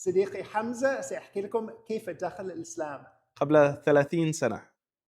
صديقي حمزة سيحكي لكم كيف دخل الإسلام. قبل 30 سنة.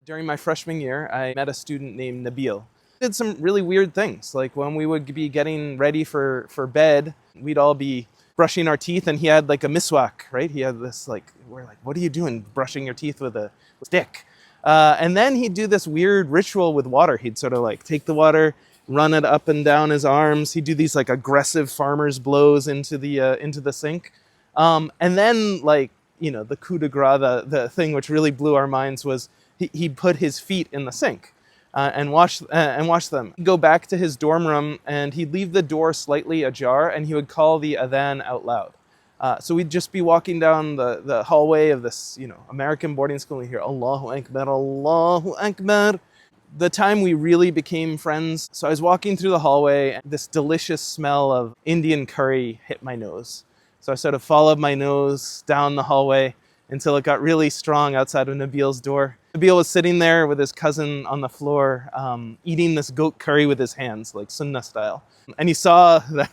During my freshman year, I met a student named Nabil. Did some really weird things. Like when we would be getting ready for bed, we'd all be brushing our teeth, and he had like a miswak, right? He had this we're like, what are you doing brushing your teeth with a stick? And then he'd do this weird ritual with water. He'd sort of like take the water, run it up and down his arms. He'd do these like aggressive farmer's blows into the sink. And then the coup de grace, the thing which really blew our minds was he'd put his feet in the sink and wash them. He'd go back to his dorm room and he'd leave the door slightly ajar and he would call the adhan out loud. So we'd just be walking down the hallway of this, American boarding school, and we hear Allahu Akbar, Allahu Akbar. The time we really became friends, so I was walking through the hallway and this delicious smell of Indian curry hit my nose. So I sort of followed my nose down the hallway until it got really strong outside of Nabil's door. Nabil was sitting there with his cousin on the floor, eating this goat curry with his hands, like Sunnah style. And he saw that,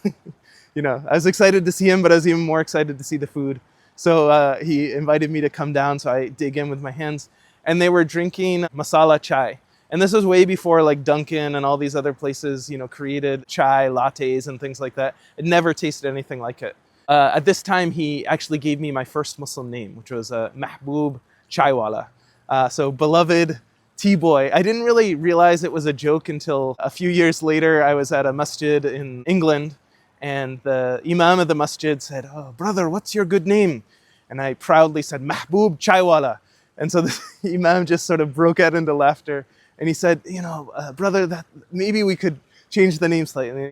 I was excited to see him, but I was even more excited to see the food. So he invited me to come down, so I dig in with my hands. And they were drinking masala chai. And this was way before like Dunkin' and all these other places, created chai lattes and things like that. It never tasted anything like it. At this time, he actually gave me my first Muslim name, which was Mahbub Chaiwala. So beloved tea boy. I didn't really realize it was a joke until a few years later. I was at a masjid in England, and the imam of the masjid said, "Oh, brother, what's your good name?" And I proudly said, Mahbub Chaiwala. And so the imam just sort of broke out into laughter. And he said, brother, that maybe we could change the name slightly.